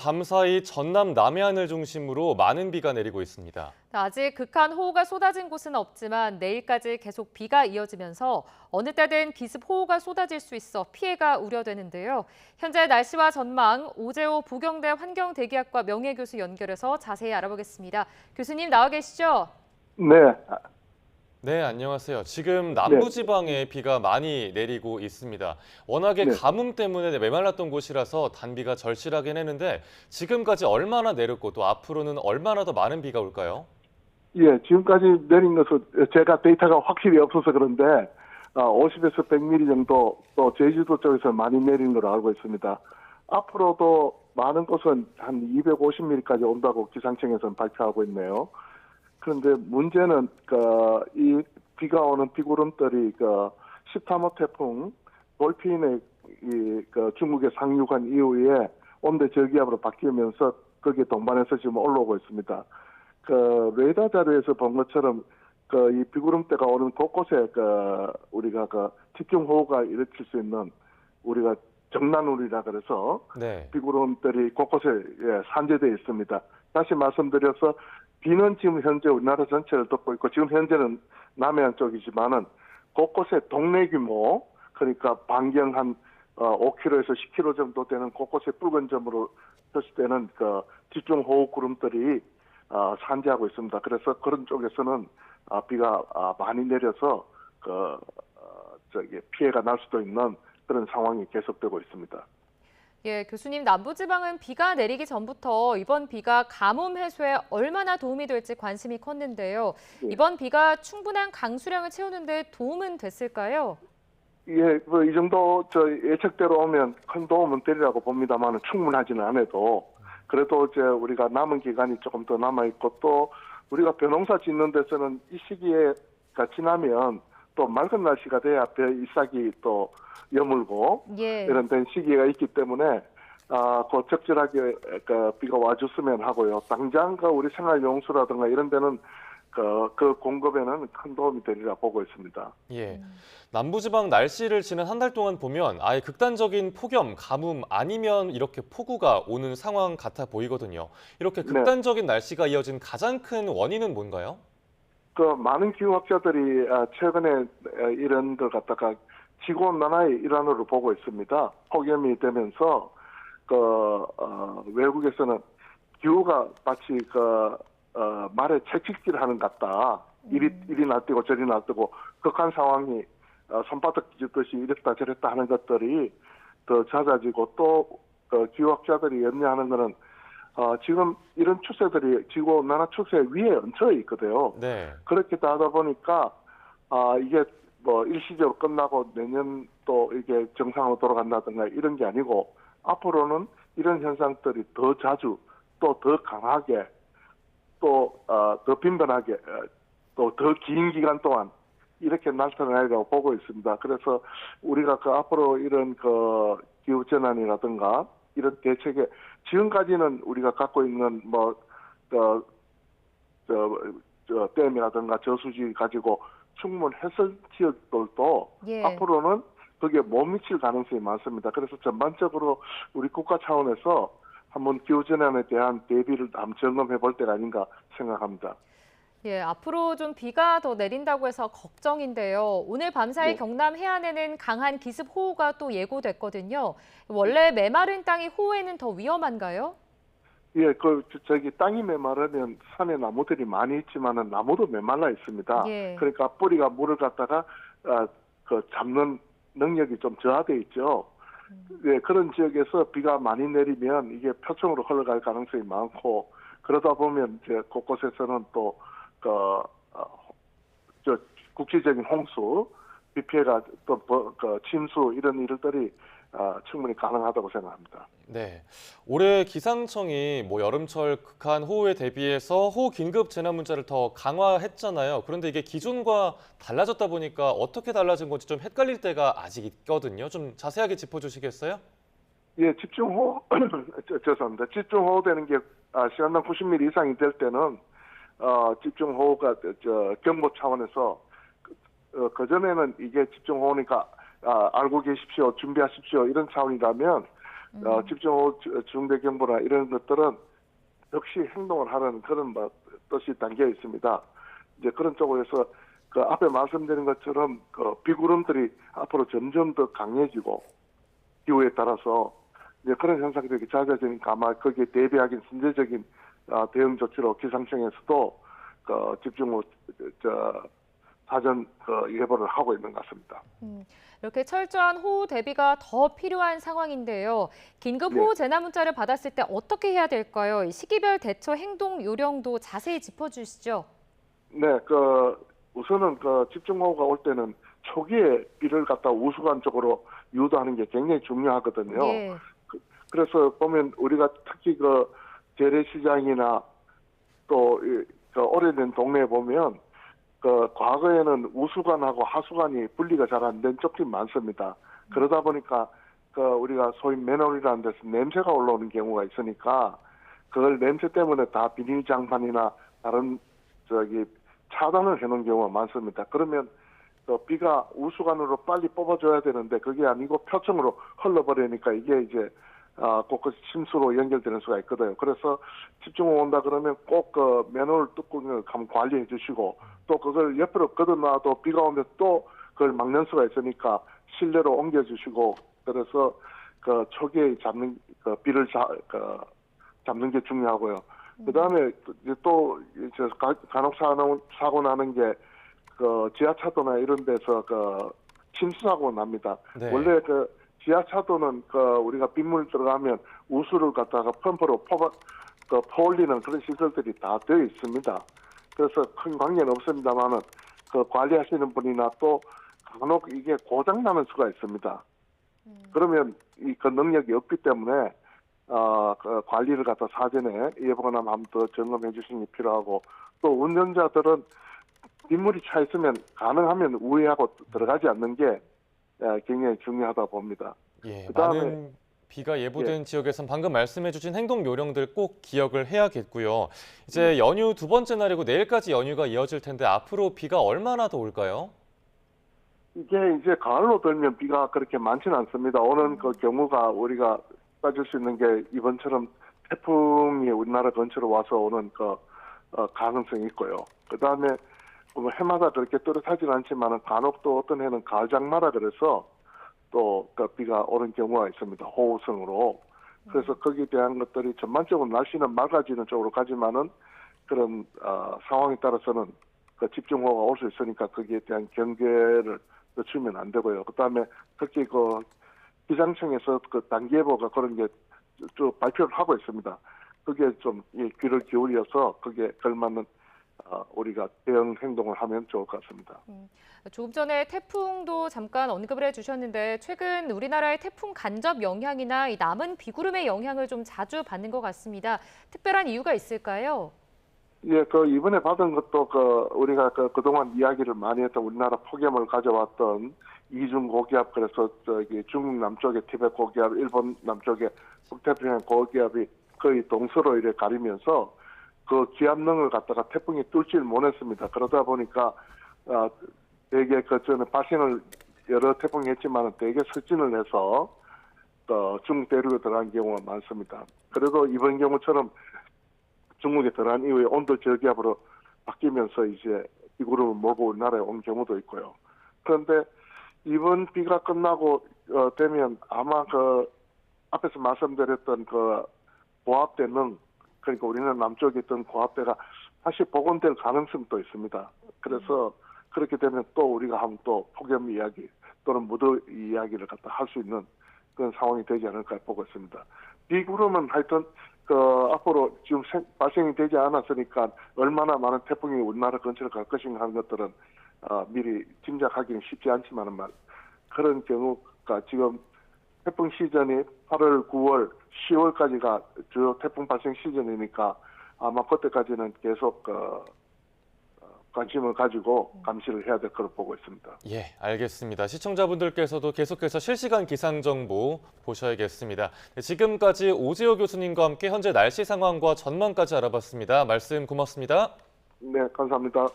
밤사이 전남 남해안을 중심으로 많은 비가 내리고 있습니다. 아직 극한 호우가 쏟아진 곳은 없지만 내일까지 계속 비가 이어지면서 어느 때든 기습 호우가 쏟아질 수 있어 피해가 우려되는데요. 현재 날씨와 전망, 오재호 부경대 환경대기학과 명예교수 연결해서 자세히 알아보겠습니다. 교수님 나와 계시죠? 네, 네, 안녕하세요. 지금 네, 남부지방에 비가 많이 내리고 있습니다. 워낙에 네. 가뭄 때문에 메말랐던 곳이라서 단비가 절실하긴 했는데 지금까지 얼마나 내렸고 또 앞으로는 얼마나 더 많은 비가 올까요? 예, 지금까지 내린 것은 제가 데이터가 확실히 없어서 그런데 50에서 100mm 정도 또 제주도 쪽에서 많이 내린 걸로 알고 있습니다. 앞으로도 많은 곳은 한 250mm까지 온다고 기상청에서는 발표하고 있네요. 그런데 문제는 이 비가 오는 비구름들이 13호 태풍 돌핀의 중국에 상륙한 이후에 온대 저기압으로 바뀌면서 거기에 동반해서 지금 올라오고 있습니다. 레이더 자료에서 본 것처럼 이 비구름대가 오는 곳곳에 우리가 집중호우가 일으킬 수 있는 우리가 정난울이라 그래서 네. 비구름들이 곳곳에 산재되어 있습니다. 다시 말씀드려서 비는 지금 현재 우리나라 전체를 덮고 있고 지금 현재는 남해안 쪽이지만은 곳곳에 동네 규모 그러니까 반경 한 5km에서 10km 정도 되는 곳곳에 붉은 점으로 표시되는 집중호우 구름들이 산재하고 있습니다. 그래서 그런 쪽에서는 비가 많이 내려서 피해가 날 수도 있는 그런 상황이 계속되고 있습니다. 예, 교수님 남부지방은 비가 내리기 전부터 이번 비가 가뭄 해소에 얼마나 도움이 될지 관심이 컸는데요. 예, 이번 비가 충분한 강수량을 채우는 데 도움은 됐을까요? 예, 이 정도 예측대로 오면 큰 도움은 되리라고 봅니다만 충분하지는 않아도 그래도 이제 우리가 남은 기간이 조금 더 남아 있고 또 우리가 벼농사 짓는 데서는 이 시기에 지나면 또 맑은 날씨가 돼야 잎사귀 또 여물고 예. 이런 된 시기가 있기 때문에 그 적절하게 비가 와줬으면 하고요. 당장 우리 생활용수라든가 이런 데는 그 공급에는 큰 도움이 되리라 보고 있습니다. 예. 남부지방 날씨를 지난 한 달 동안 보면 아예 극단적인 폭염, 가뭄 아니면 이렇게 폭우가 오는 상황 같아 보이거든요. 이렇게 네. 극단적인 날씨가 이어진 가장 큰 원인은 뭔가요? 많은 기후학자들이 최근에 이런 걸 갖다가 지구온난화의 일환으로 보고 있습니다. 폭염이 되면서 외국에서는 기후가 마치 말에 채찍질 하는 것 같다. 이리 날뛰고 저리 날뛰고 극한 상황이 손바닥 뒤집듯이 이랬다 저랬다 하는 것들이 더 잦아지고 또 기후학자들이 염려하는 것은 지금 이런 추세들이 지구온난화 추세 위에 얹혀 있거든요. 네. 그렇게 하다 보니까 이게 뭐 일시적으로 끝나고 내년 또 이게 정상으로 돌아간다든가 이런 게 아니고 앞으로는 이런 현상들이 더 자주 또 더 강하게 또 더 빈번하게 또 더 긴 기간 동안 이렇게 나타나리라고 보고 있습니다. 그래서 우리가 앞으로 이런 기후 전환이라든가 이런 대책에 지금까지는 우리가 갖고 있는 댐이라든가 저수지 가지고 충분했을 지역들도 예. 앞으로는 거기에 못 미칠 가능성이 많습니다. 그래서 전반적으로 우리 국가 차원에서 한번 기후전환에 대한 대비를 한번 점검해 볼 때가 아닌가 생각합니다. 예, 앞으로 좀 비가 더 내린다고 해서 걱정인데요. 오늘 밤사이 네. 경남 해안에는 강한 기습 호우가 또 예고됐거든요. 원래 메마른 땅이 호우에는 더 위험한가요? 예, 땅이 메마르면 산에 나무들이 많이 있지만은 나무도 메말라 있습니다. 예. 그러니까 뿌리가 물을 갖다가 잡는 능력이 좀 저하돼 있죠. 예, 그런 지역에서 비가 많이 내리면 이게 표층으로 흘러갈 가능성이 많고 그러다 보면 이제 곳곳에서는 또 국지적인 홍수, 비 피해가 또 침수 이런 일들이 충분히 가능하다고 생각합니다. 네. 올해 기상청이 여름철 극한 호우에 대비해서 호우 긴급 재난 문자를 더 강화했잖아요. 그런데 이게 기존과 달라졌다 보니까 어떻게 달라진 건지 좀 헷갈릴 때가 아직 있거든요. 좀 자세하게 짚어주시겠어요? 예, 집중호우, 죄송합니다. 집중호우 되는 게 시간당 90mm 이상이 될 때는 집중호우가 경보 차원에서 그전에는 이게 집중호우니까 알고 계십시오, 준비하십시오 이런 차원이라면 집중호우 중대경보나 이런 것들은 역시 행동을 하는 그런 뜻이 담겨 있습니다. 이제 그런 쪽에서 그 앞에 말씀드린 것처럼 그 비구름들이 앞으로 점점 더 강해지고 기후에 따라서 이제 그런 현상들이 잦아지니까 아마 거기에 대비하기 선제적인 대응 조치로 기상청에서도 그 집중호우 사전 예보를 하고 있는 것 같습니다. 이렇게 철저한 호우 대비가 더 필요한 상황인데요. 긴급 네. 호우 재난 문자를 받았을 때 어떻게 해야 될까요? 이 시기별 대처 행동 요령도 자세히 짚어주시죠. 네, 우선은 집중호우가 올 때는 초기에 비를 갖다 우수관 쪽으로 유도하는 게 굉장히 중요하거든요. 예. 그래서 보면 우리가 특히 재래시장이나 또 오래된 동네에 보면 과거에는 우수관하고 하수관이 분리가 잘 안 된 쪽이 많습니다. 그러다 보니까 우리가 소위 맨홀이라는 데서 냄새가 올라오는 경우가 있으니까 그걸 냄새 때문에 다 비닐 장판이나 다른 차단을 해놓은 경우가 많습니다. 그러면 비가 우수관으로 빨리 뽑아줘야 되는데 그게 아니고 표층으로 흘러버리니까 이게 이제 곳곳 침수로 연결되는 수가 있거든요. 그래서 집중호우 온다 그러면 꼭 맨홀 뚜껑을 한번 관리해 주시고 또 그걸 옆으로 걷어놔도 비가 오면 또 그걸 막는 수가 있으니까 실내로 옮겨 주시고 그래서 초기에 잡는 비를 잡는 게 중요하고요. 그다음에 또 간혹 사고 나는 게 지하차도나 이런 데서 침수 사고 납니다. 네. 원래 지하차도는 우리가 빗물 들어가면 우수를 갖다가 펌프로 퍼올리는 그런 시설들이 다 되어 있습니다. 그래서 큰 관계는 없습니다만은 관리하시는 분이나 또 간혹 이게 고장 나는 수가 있습니다. 그러면 그 능력이 없기 때문에 관리를 갖다 사전에 예보나 한번 더 점검해 주시는 게 필요하고 또 운전자들은 빗물이 차 있으면 가능하면 우회하고 들어가지 않는 게 굉장히 중요하다 봅니다. 예, 그다음에 많은 비가 예보된 지역에선 방금 말씀해주신 행동 요령들 꼭 기억을 해야겠고요. 이제 연휴 두 번째 날이고 내일까지 연휴가 이어질 텐데 앞으로 비가 얼마나 더 올까요? 이게 이제 가을로 들면 비가 그렇게 많지는 않습니다. 오는 경우가 우리가 따질 수 있는 게 이번처럼 태풍이 우리나라 근처로 와서 오는 가능성이 있고요. 그다음에 해마다 그렇게 뚜렷하지는 않지만 간혹 또 어떤 해는 가을장마라 그래서 또 비가 오는 경우가 있습니다. 호우성으로. 그래서 거기에 대한 것들이 전반적으로 날씨는 맑아지는 쪽으로 가지만은 그런 상황에 따라서는 집중호우가 올 수 있으니까 거기에 대한 경계를 늦추면 안 되고요. 그다음에 특히 기상청에서 단기예보가 그런 게 쭉 발표를 하고 있습니다. 그게 좀 귀를 기울여서 거기에 걸맞는 우리가 대응 행동을 하면 좋을 것 같습니다. 조금 전에 태풍도 잠깐 언급을 해주셨는데 최근 우리나라의 태풍 간접 영향이나 이 남은 비구름의 영향을 좀 자주 받는 것 같습니다. 특별한 이유가 있을까요? 예, 이번에 받은 것도 우리가 그동안 이야기를 많이 했던 우리나라 폭염을 가져왔던 이중 고기압, 그래서 중국 남쪽에 티벳 고기압, 일본 남쪽에 북태평양 고기압이 거의 동서로 이렇게 가리면서 기압능을 갖다가 태풍이 뚫지를 못했습니다. 그러다 보니까 대개 저는 발생을 여러 태풍이 했지만 대개 습진을 해서 중국 대륙에 들어간 경우가 많습니다. 그래도 이번 경우처럼 중국에 들어간 이후에 온도 저기압으로 바뀌면서 이제 비구름을 몰고 우리나라에 온 경우도 있고요. 그런데 이번 비가 끝나고 되면 아마 앞에서 말씀드렸던 고압대는 그러니까 우리는 남쪽에 있던 고압대가 다시 복원될 가능성도 있습니다. 그래서 그렇게 되면 또 우리가 한번 또 폭염 이야기 또는 무더위 이야기를 갖다 할 수 있는 그런 상황이 되지 않을까 보고 있습니다. 비구름은 하여튼 앞으로 지금 발생이 되지 않았으니까 얼마나 많은 태풍이 우리나라 근처로 갈 것인가 하는 것들은 미리 짐작하기는 쉽지 않지만 그런 경우가 지금 태풍 시즌이 8월, 9월, 10월까지가 주요 태풍 발생 시즌이니까 아마 그때까지는 계속 관심을 가지고 감시를 해야 될 거로 보고 있습니다. 예, 알겠습니다. 시청자분들께서도 계속해서 실시간 기상 정보 보셔야겠습니다. 네, 지금까지 오재호 교수님과 함께 현재 날씨 상황과 전망까지 알아봤습니다. 말씀 고맙습니다. 네, 감사합니다.